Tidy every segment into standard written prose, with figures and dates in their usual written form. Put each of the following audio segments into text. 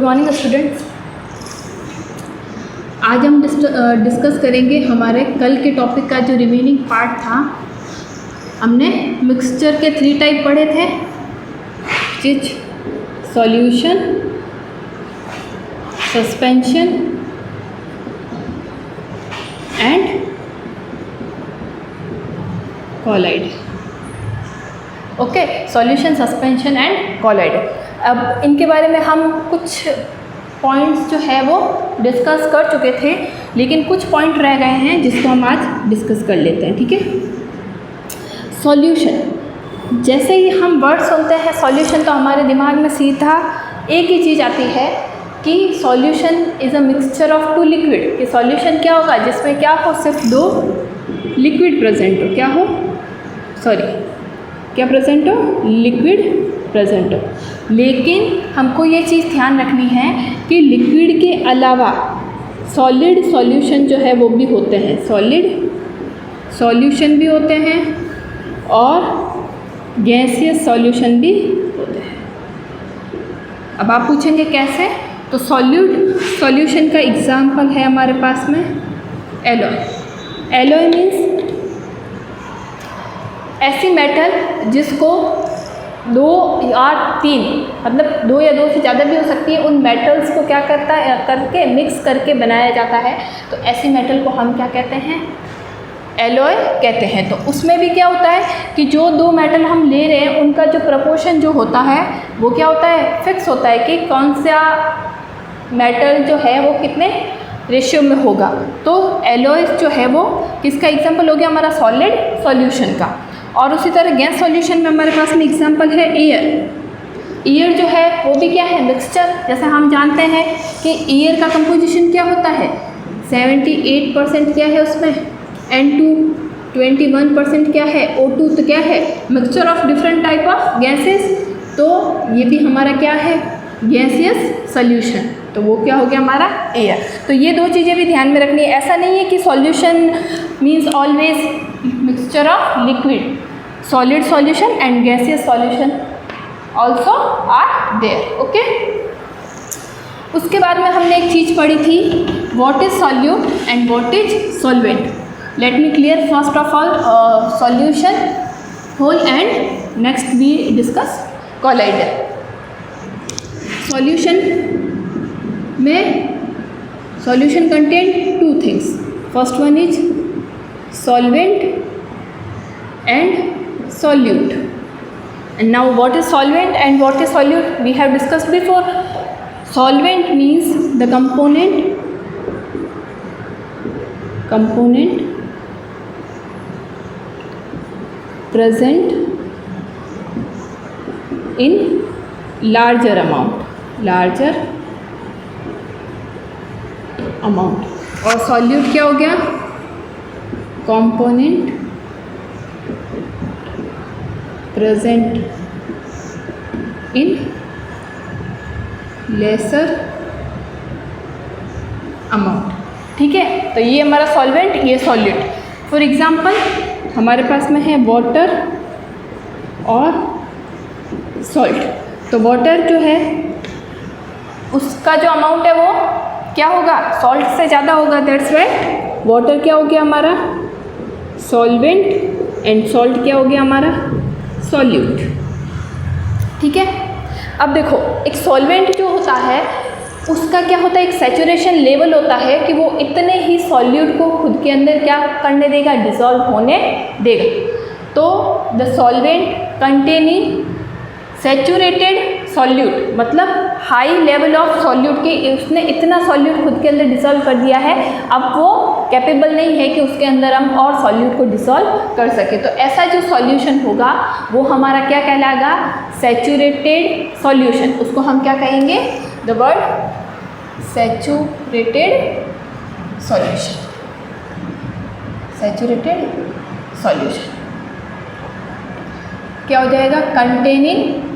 Morning students. आज हम discuss करेंगे हमारे कल के टॉपिक का जो रिमेनिंग पार्ट था। हमने मिक्सचर के 3 टाइप पढ़े थे, which solution, suspension and colloid. Okay, solution, suspension and colloid. अब इनके बारे में हम कुछ पॉइंट्स जो है वो डिस्कस कर चुके थे, लेकिन कुछ पॉइंट रह गए हैं जिसको हम आज डिस्कस कर लेते हैं। ठीक है, सॉल्यूशन। जैसे ही हम वर्ड सुनते हैं सॉल्यूशन, तो हमारे दिमाग में सीधा एक ही चीज़ आती है कि solution is a mixture of 2 liquid. कि सॉल्यूशन क्या होगा जिसमें क्या हो, सिर्फ 2 लिक्विड प्रेजेंट हो। क्या हो, सॉरी, क्या प्रेजेंट हो, लिक्विड प्रेजेंट हो। लेकिन हमको ये चीज़ ध्यान रखनी है कि लिक्विड के अलावा सॉलिड सॉल्यूशन जो है वो भी होते हैं। सॉलिड सॉल्यूशन भी होते हैं और गैसियस सॉल्यूशन भी होते हैं। अब आप पूछेंगे कैसे, तो सॉल्यूशन का एग्जाम्पल है हमारे पास में एलॉय। एलॉय मीन्स ऐसी मेटल जिसको 2 या 3, मतलब 2 या 2 से ज़्यादा भी हो सकती है, उन मेटल्स को क्या करता है करके मिक्स करके बनाया जाता है। तो ऐसी मेटल को हम क्या कहते हैं, एलॉय कहते हैं। तो उसमें भी क्या होता है कि जो 2 मेटल हम ले रहे हैं उनका जो प्रपोर्शन जो होता है वो क्या होता है, फिक्स होता है कि कौन सा मेटल जो है वो कितने रेशियो में होगा। तो एलॉय जो है वो किसका एग्जाम्पल हो गया, हमारा सॉलिड सॉल्यूशन का। और उसी तरह गैस सॉल्यूशन में हमारे पास में एग्जांपल है एयर। एयर जो है वो भी क्या है, मिक्सचर। जैसे हम जानते हैं कि एयर का कंपोजिशन क्या होता है, 78% क्या है उसमें N2, 21% क्या है O2। तो क्या है, mixture of different type of gases. तो ये भी हमारा क्या है, गैसियस सॉल्यूशन। तो वो क्या हो गया हमारा एयर। तो ये 2 चीज़ें भी ध्यान में रखनी है। ऐसा नहीं है कि solution means always mixture of liquid. Solid solution and gaseous solution also are there. Okay, उसके बाद में हमने एक चीज़ पढ़ी थी, what is solute and what is solvent. Let me clear first of all solution whole and next we discuss colloid. Solution में solution contain 2 things. First one is solvent and solute. And now what is solvent and what is solute, we have discussed before. Solvent means the component present in larger amount। और solute क्या हो गया, component present in lesser amount। ठीक है, तो ये हमारा solvent, ये सॉल्यूट। फॉर एग्जांपल हमारे पास में है वाटर और सॉल्ट। तो वाटर जो है उसका जो अमाउंट है वो क्या होगा, सॉल्ट से ज़्यादा होगा। दैट्स वाई वाटर क्या हो गया हमारा सॉल्वेंट एंड सॉल्ट क्या हो गया हमारा सॉल्यूट। ठीक है, अब देखो एक सॉल्वेंट जो होता है उसका क्या होता है, एक सैचुरेशन लेवल होता है कि वो इतने ही सॉल्यूट को खुद के अंदर क्या करने देगा, डिसॉल्व होने देगा। तो the solvent containing saturated solute, मतलब हाई लेवल ऑफ सॉल्यूट की, उसने इतना सॉल्यूट खुद के अंदर डिसॉल्व कर दिया है, अब वो कैपेबल नहीं है कि उसके अंदर हम और सॉल्यूट को डिसॉल्व कर सके। तो ऐसा जो सॉल्यूशन होगा वो हमारा क्या कहलाएगा, सैचुरेटेड सॉल्यूशन। उसको हम क्या कहेंगे, the word saturated solution. Saturated solution क्या हो जाएगा, containing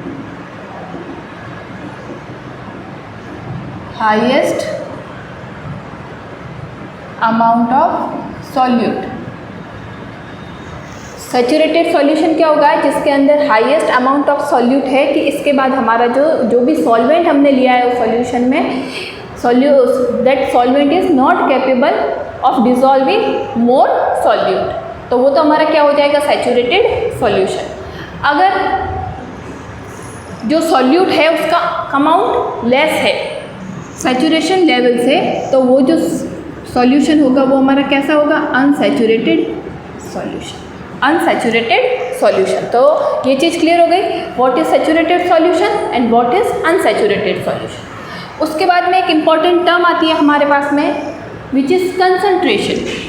highest amount of solute. Saturated solution क्या होगा, जिसके अंदर हाईएस्ट अमाउंट ऑफ सॉल्यूट है, कि इसके बाद हमारा जो भी सॉल्वेंट हमने लिया है उस सॉल्यूशन में, that solvent is not capable of dissolving more solute, तो वो तो हमारा क्या हो जाएगा, सैचुरेटेड सॉल्यूशन। अगर जो सॉल्यूट है उसका अमाउंट लेस है सैचुरेशन लेवल से, तो वो जो सॉल्यूशन होगा वो हमारा कैसा होगा, अनसैचुरेटेड सॉल्यूशन, अनसैचुरेटेड सॉल्यूशन। तो ये चीज़ क्लियर हो गई, what is saturated solution and what is unsaturated solution. उसके बाद में एक इम्पॉर्टेंट टर्म आती है हमारे पास में, which is concentration.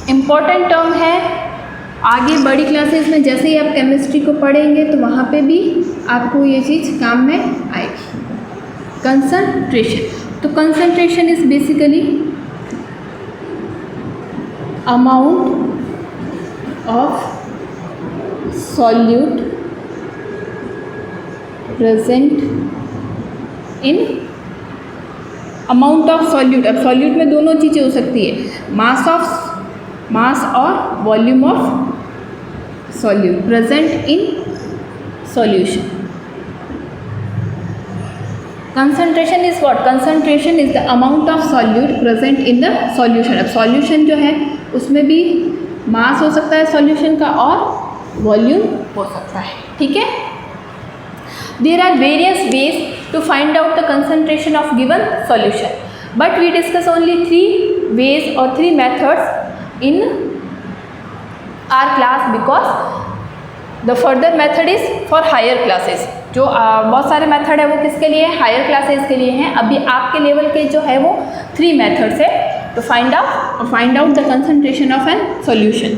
Important term है, आगे बड़ी क्लासेस में जैसे ही आप केमिस्ट्री को पढ़ेंगे तो वहाँ पे भी आपको ये चीज़ काम में आएगी। कंसंट्रेशन, तो concentration is basically amount of solute present in, amount of solute, अब सॉल्यूट में दोनों चीज़ें हो सकती है, मास और volume of solute present in solution. Concentration is what, concentration is the amount of solute present in the solution. अब solution जो है उसमें भी मास हो सकता है सॉल्यूशन का और वॉल्यूम हो सकता है, ठीक है। There are various ways to find out the concentration of given solution, but we discuss only 3 ways और 3 methods in our class because the further method is for higher classes। जो बहुत सारे मेथड है वो किसके लिए है, हायर क्लासेस के लिए हैं। अभी आपके लेवल के जो है वो 3 मेथड्स है तो find out the concentration of an solution.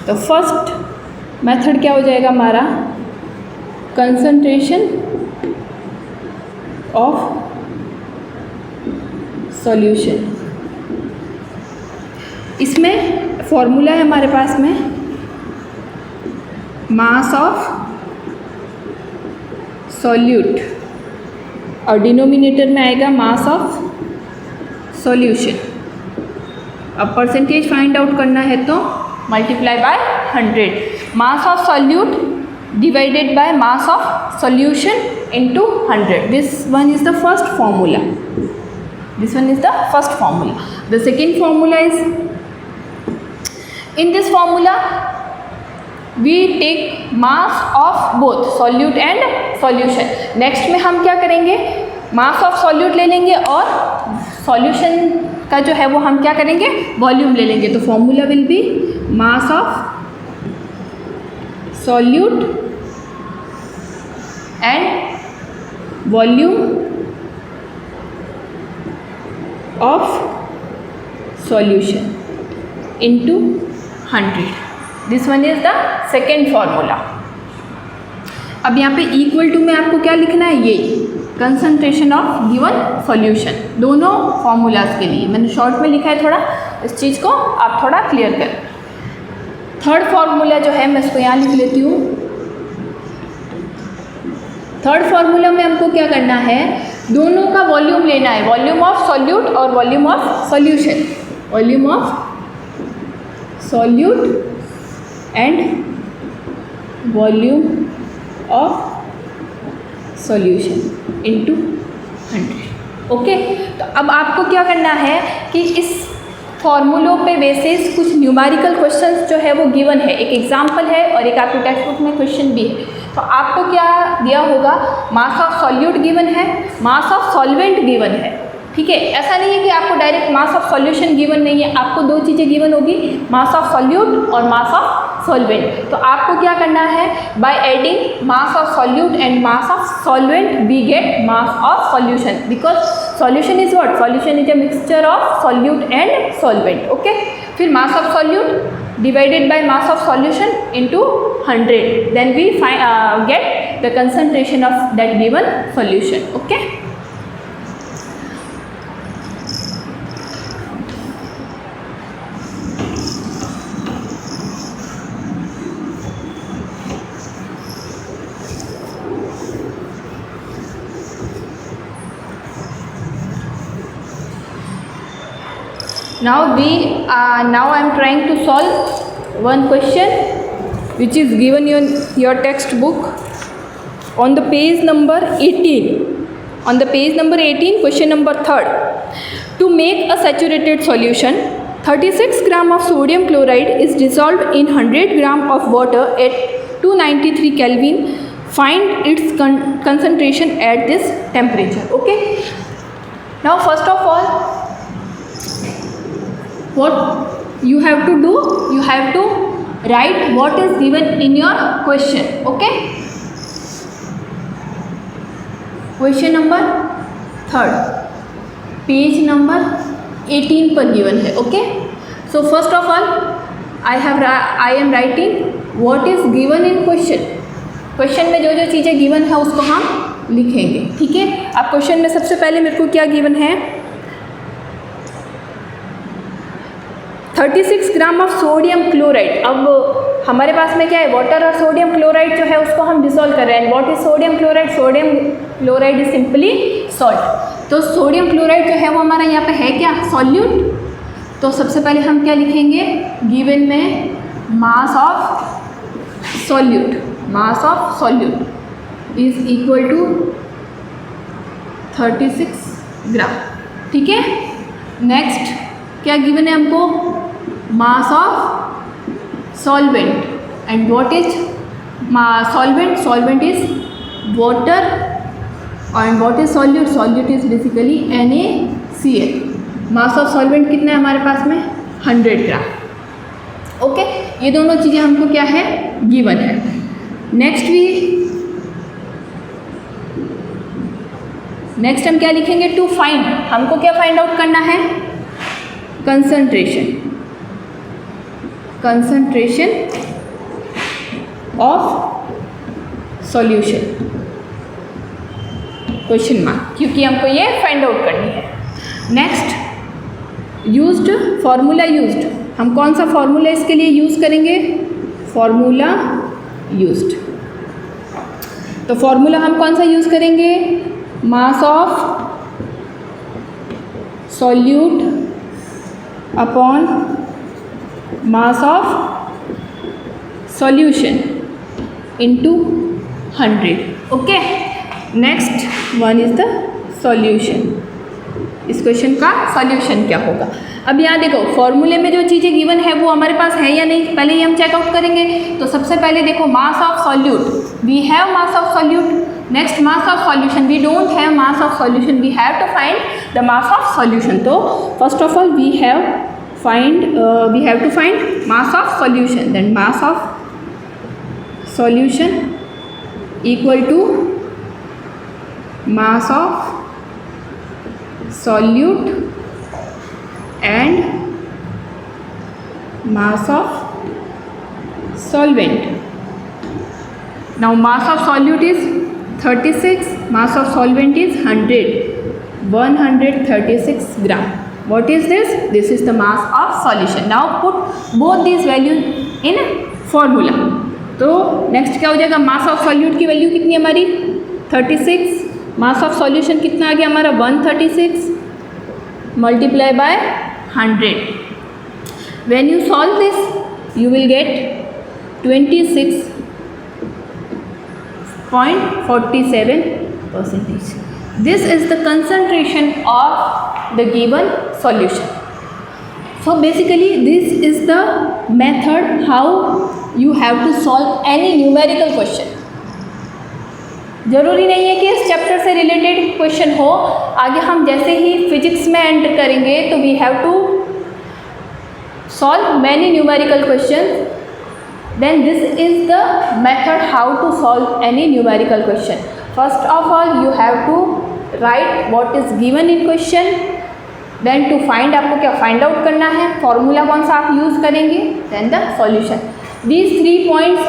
तो फर्स्ट मेथड क्या हो जाएगा हमारा, कंसंट्रेशन ऑफ सॉल्यूशन। इसमें फॉर्मूला है हमारे पास में, मास ऑफ सॉल्यूट और डिनोमिनेटर में आएगा मास ऑफ सॉल्यूशन। अब परसेंटेज फाइंड आउट करना है तो multiply by 100, mass of solute divided by mass of solution into 100। This one is the first formula, this one is the first formula. The second formula is, in this formula we take mass of both solute and solution। next में हम क्या करेंगे, mass of solute ले लेंगे और solution का जो है वो हम क्या करेंगे, वॉल्यूम ले लेंगे। तो formula will be mass of solute and volume of solution into 100। This one is the second formula. अब यहाँ पे इक्वल टू में आपको क्या लिखना है, ये कंसंट्रेशन ऑफ गिवन सॉल्यूशन, दोनों फॉर्मूलाज के लिए मैंने शॉर्ट में लिखा है, थोड़ा इस चीज़ को आप थोड़ा क्लियर करें। थर्ड फॉर्मूला जो है मैं इसको यहाँ लिख लेती हूँ। थर्ड फॉर्मूला में हमको क्या करना है, दोनों का वॉल्यूम लेना है, वॉल्यूम ऑफ सॉल्यूट और volume of solution, volume of solute and volume of solution into 100। Okay, तो अब आपको क्या करना है कि इस फॉर्मूलों पे बेसिस कुछ न्यूमेरिकल क्वेश्चंस जो है वो गिवन है, एक एग्जांपल है और एक आपके टेक्स्ट बुक में क्वेश्चन भी है। तो आपको क्या दिया होगा, मास ऑफ सॉल्यूट गिवन है, मास ऑफ सॉल्वेंट गिवन है, ठीक है। ऐसा नहीं है कि आपको direct mass of solution given नहीं है, आपको 2 चीज़ें गिवन होगी, मास ऑफ सॉल्यूट और मास ऑफ सॉल्वेंट। तो आपको क्या करना है, by adding mass of solute and mass of solvent we get mass of solution, because solution is what, solution is a mixture of solute and solvent. Okay, फिर mass of solute divided by mass of solution into 100, then we get the concentration of that given solution. Okay, now I am trying to solve one question which is given in your textbook on the page number 18. On the page number 18, question number 3rd. To make a saturated solution, 36 gram of sodium chloride is dissolved in 100 gram of water at 293 Kelvin. Find its concentration at this temperature. Okay. Now first of all, what you have to do, you have to write what is given in your question. Okay. Question number 3rd, page number 18 पर given है. Okay, so first of all I am writing what is given in question. Question में जो जो चीज़ें given है उसको हम लिखेंगे. ठीक है. अब क्वेश्चन में सबसे पहले मेरे को क्या गिवन है, 36 ग्राम ऑफ सोडियम क्लोराइड. अब हमारे पास में क्या है, वाटर और सोडियम क्लोराइड जो है उसको हम डिसॉल्व कर रहे हैं. What is sodium chloride? Sodium chloride is simply salt. तो सोडियम क्लोराइड जो है वो हमारा यहाँ पे है क्या, सॉल्यूट. तो सबसे पहले हम क्या लिखेंगे, गिवन में mass of solute. Mass of solute is equal to 36 gram. ठीक है. नेक्स्ट क्या गिवन है हमको, mass of solvent. and what is solvent is water. and what is solute is basically NaCl. mass of solvent कितना है हमारे पास में, 100 ग्राम. ओके, ये दोनों चीज़ें हमको क्या है, गिवन है. नेक्स्ट हम क्या लिखेंगे, टू फाइंड. हमको क्या फाइंड आउट करना है, concentration of solution, question mark, क्योंकि हमको ये फाइंड आउट करनी है. Next used, formula used. हम कौन सा फार्मूला इसके लिए यूज़ करेंगे, फार्मूला यूज्ड. तो फार्मूला हम कौन सा यूज़ करेंगे, मास of solute upon mass of solution into 100. Okay. Next one is the solution. इस क्वेश्चन का सॉल्यूशन क्या होगा. अब यहाँ देखो, फॉर्मूले में जो चीज़ें गिवन है वो हमारे पास है या नहीं, पहले ही हम चेकआउट करेंगे. तो सबसे पहले देखो, mass of solute, we have mass of solute. Next mass of solution, we don't have mass of solution, we have to find the mass of solution. तो first of all we have to find mass of solution. then mass of solution equal to mass of solute and mass of solvent. now mass of solute is 36, mass of solvent is 136 gram. What is this? This is the mass of solution. now put both these values in formula. तो next क्या हो जाएगा, मास of solute की value कितनी हमारी, 36. मास of solution कितना आ गया हमारा, 136 multiply by 100. When you solve this you will get 26.47%. This is the concentration of the given solution. So basically this is the method how you have to solve any numerical question. ज़रूरी नहीं है कि इस chapter से related question हो. आगे हम जैसे ही फिजिक्स में एंटर करेंगे तो we have to solve many numerical question. then this is the method how to solve any numerical question. first of all you have to write what is given in question. then to find, आपको क्या find out करना है, formula कौन सा आप use करेंगे, then the solution. these 3 points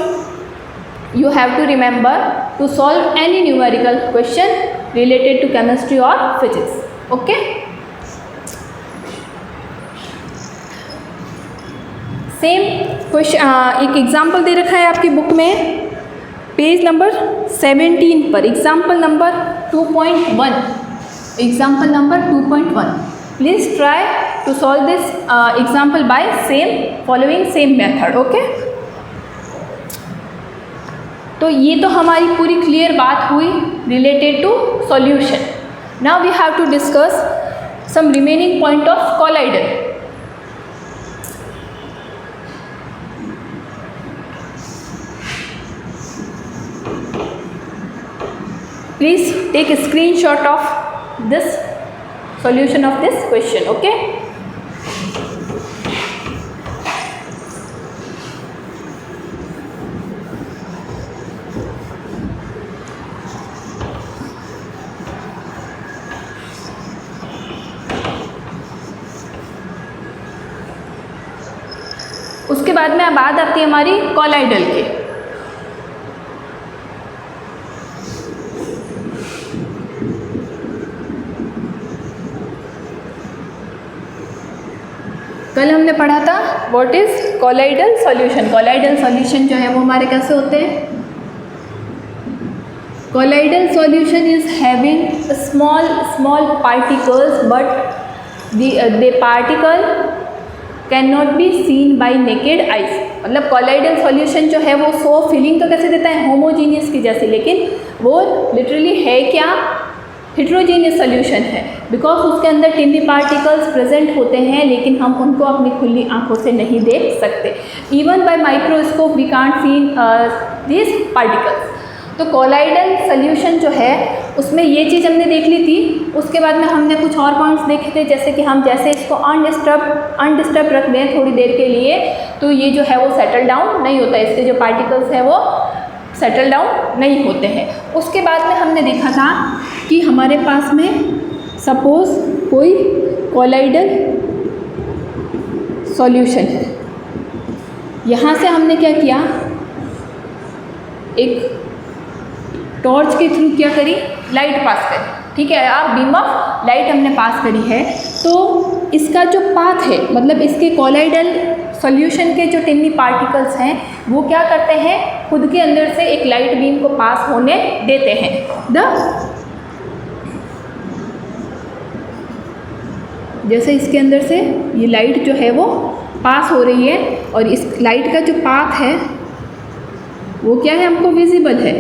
you have to remember to solve any numerical question related to chemistry or physics. okay. Same question, एक example दे रखा है आपकी बुक में पेज नंबर 17 पर. Example number 2.1. Example number 2.1. Please try to solve this example by following same method. Okay, तो ये तो हमारी पूरी क्लियर बात हुई related to solution. Now we have to discuss some remaining point of colloidal. Please take a screenshot of this solution of this question. Okay, उसके बाद में बात आती है हमारी कॉलाइडल की. कल हमने पढ़ा था what is colloidal solution. Colloidal solution जो है वो हमारे कैसे होते हैं. Colloidal solution is having small particles but they particle can not be seen by naked eyes. मतलब कॉलाइडल सॉल्यूशन जो है वो फीलिंग तो कैसे देता है होमोजीनियस की जैसी, लेकिन वो लिटरली है क्या, हेट्रोजीनियस सॉल्यूशन है. बिकॉज उसके अंदर टिनी पार्टिकल्स प्रेजेंट होते हैं लेकिन हम उनको अपनी खुली आंखों से नहीं देख सकते. Even by microscope we can't seen this particles. तो कॉलाइडल सॉल्यूशन जो है उसमें ये चीज़ हमने देख ली थी. उसके बाद में हमने कुछ और पॉइंट्स देखे थे, जैसे कि हम जैसे इसको अनडिस्टर्ब रख दें थोड़ी देर के लिए तो ये जो है वो सेटल डाउन नहीं होता है, इसके जो पार्टिकल्स हैं वो सेटल डाउन नहीं होते हैं. उसके बाद में हमने देखा था कि हमारे पास में सपोज कोई कॉलाइडल सॉल्यूशन है. यहाँ से हमने क्या किया, एक टॉर्च के थ्रू क्या करी, लाइट पास करी. ठीक है, आप बीम ऑफ लाइट हमने पास करी है. तो इसका जो पाथ है, मतलब इसके कॉलाइडल सॉल्यूशन के जो टिनी पार्टिकल्स हैं वो क्या करते हैं, खुद के अंदर से एक लाइट बीम को पास होने देते हैं. जैसे इसके अंदर से ये लाइट जो है वो पास हो रही है और इस लाइट का जो पाथ है वो क्या है, हमको विजिबल है.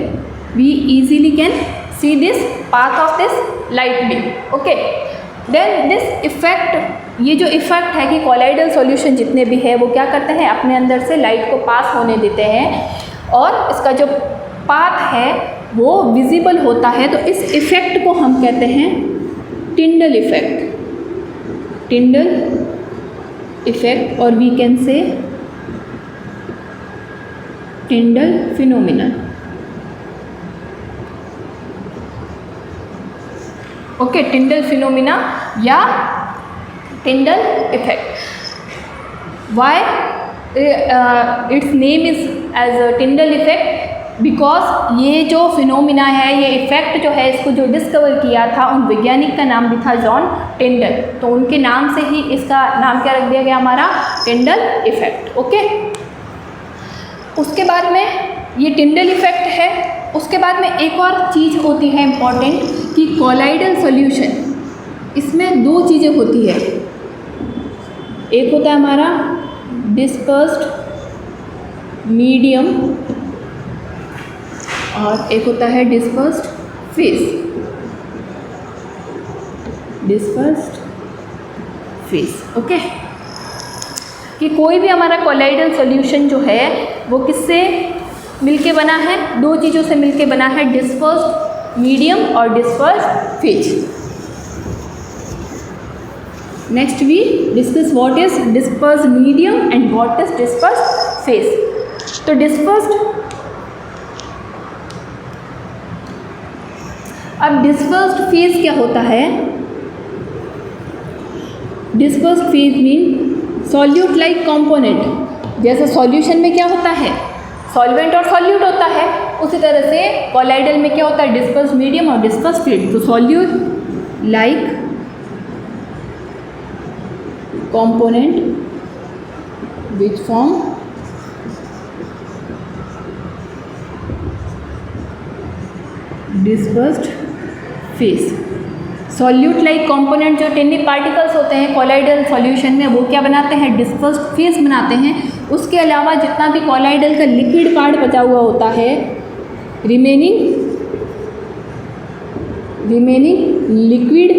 We easily can see this path of this light beam. Okay, then this effect, ये जो इफेक्ट है कि कॉलाइडल सॉल्यूशन जितने भी है वो क्या करते हैं, अपने अंदर से लाइट को पास होने देते हैं और इसका जो पाथ है वो विजिबल होता है. तो इस इफेक्ट को हम कहते हैं टिंडल इफेक्ट. टिंडल इफेक्ट और we can say Tyndall phenomenon. Okay, Tyndall phenomena या Tyndall effect. Why its name is as Tyndall effect, because ये जो फिनोमिना है, ये इफेक्ट जो है, इसको जो डिस्कवर किया था उन वैज्ञानिक का नाम भी था जॉन टिंडल. तो उनके नाम से ही इसका नाम क्या रख दिया गया हमारा, टिंडल इफेक्ट. ओके, उसके बाद में ये टिंडल इफेक्ट है. उसके बाद में एक और चीज़ होती है इम्पॉर्टेंट कि कॉलाइडल सॉल्यूशन, इसमें दो चीज़ें होती है. एक होता है हमारा डिस्पर्स्ड मीडियम और एक होता है dispersed phase. Dispersed phase. Okay, कि कोई भी हमारा कॉलाइडल सॉल्यूशन जो है वो किससे मिलके बना है, दो चीज़ों से मिलके बना है, डिस्पर्स्ड मीडियम और dispersed phase. Next we discuss what is dispersed medium and what is dispersed phase. तो अब डिस्पर्स्ड फेज क्या होता है. Dispersed phase mean solute like component. जैसे सॉल्यूशन में क्या होता है, सॉल्वेंट और सॉल्यूट होता है, उसी तरह से कॉलाइडल में क्या होता है, डिस्पर्स्ड मीडियम और डिस्पर्स्ड फेज. तो solute like component which form dispersed phase. Solute like component जो टिनी पार्टिकल्स होते हैं कॉलाइडल सॉल्यूशन में, वो क्या बनाते हैं, डिस्पर्स्ड फेज बनाते हैं। उसके अलावा जितना भी कॉलाइडल का लिक्विड पार्ट बचा हुआ होता है, रिमेनिंग लिक्विड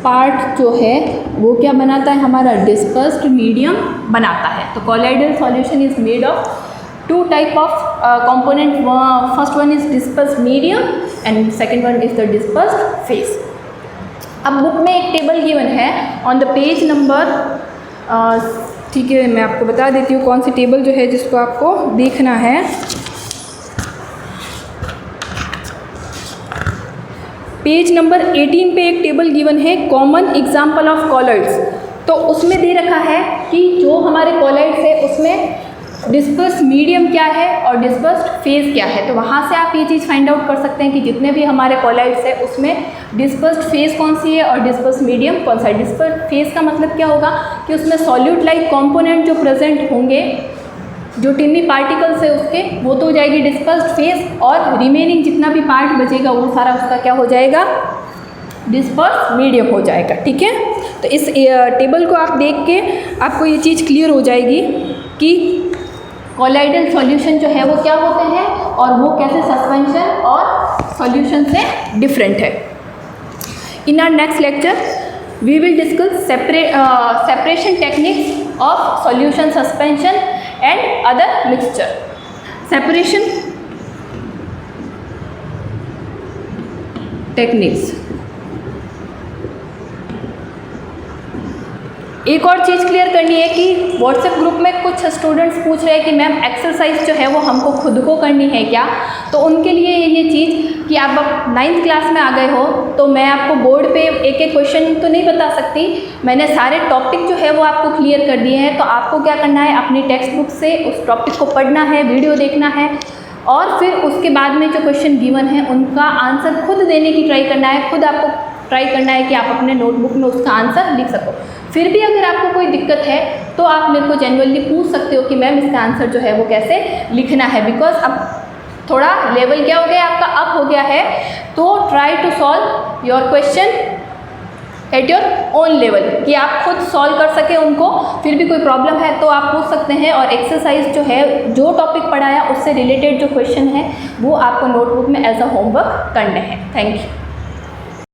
पार्ट जो है वो क्या बनाता है, हमारा डिस्पर्स्ड मीडियम बनाता है। तो colloidal solution is made of two type of component. First one is dispersed medium and second one is the dispersed phase. अब बुक में एक टेबल गिवन है ऑन द पेज नंबर, ठीक है मैं आपको बता देती हूँ कौन सी टेबल जो है जिसको आपको देखना है। पेज नंबर 18 पे एक टेबल गिवन है, कॉमन एग्जाम्पल ऑफ कॉलॉइड्स। तो उसमें दे रखा है कि जो हमारे कॉलॉइड्स है उसमें डिस्पर्स्ड मीडियम क्या है और डिस्पर्स्ड फेज क्या है। तो वहाँ से आप ये चीज़ फाइंड आउट कर सकते हैं कि जितने भी हमारे कॉलॉइड्स है उसमें डिस्पर्स्ड फेज कौन सी है और डिस्पर्स्ड मीडियम कौन सा है। डिस्पर्स्ड फेज का मतलब क्या होगा कि उसमें सॉल्यूट लाइक कंपोनेंट जो प्रेजेंट होंगे, जो टिनी पार्टिकल्स है उसके, वो तो हो जाएगी डिस्पर्स्ड फेज, और रिमेनिंग जितना भी पार्ट बचेगा वो सारा उसका क्या हो जाएगा, डिस्पर्स्ड मीडियम हो जाएगा। ठीक है, तो इस टेबल को आप देख के आपको ये चीज़ क्लियर हो जाएगी कि कॉलाइडल सॉल्यूशन जो है वो क्या होते हैं और वो कैसे सस्पेंशन और सॉल्यूशन से डिफरेंट है। In our next lecture we will discuss separation techniques of solution suspension and other mixture. Separation techniques. एक और चीज़ क्लियर करनी है कि व्हाट्सएप ग्रुप में कुछ स्टूडेंट्स पूछ रहे हैं कि मैम एक्सरसाइज जो है वो हमको खुद को करनी है क्या। तो उनके लिए ये चीज़ कि आप अब 9th क्लास में आ गए हो तो मैं आपको बोर्ड पे एक एक क्वेश्चन तो नहीं बता सकती, मैंने सारे टॉपिक जो है वो आपको क्लियर कर दिए हैं। तो आपको क्या करना है, अपनी टेक्स्ट बुक से उस टॉपिक को पढ़ना है, वीडियो देखना है, और फिर उसके बाद में जो क्वेश्चन गिवन है उनका आंसर खुद देने की ट्राई करना है। खुद आपको ट्राई करना है कि आप अपने नोटबुक में उसका आंसर लिख सको। फिर भी अगर आपको कोई दिक्कत है तो आप मेरे को जेन्युइनली पूछ सकते हो कि मैम इसका आंसर जो है वो कैसे लिखना है, बिकॉज अब थोड़ा लेवल क्या हो गया आपका, अप हो गया है। तो try to solve your question at your own level, कि आप खुद सॉल्व कर सके उनको। फिर भी कोई प्रॉब्लम है तो आप पूछ सकते हैं, और एक्सरसाइज जो है जो टॉपिक पढ़ाया उससे रिलेटेड जो क्वेश्चन है वो आपको नोटबुक में एज अ होमवर्क करने हैं। Thank you.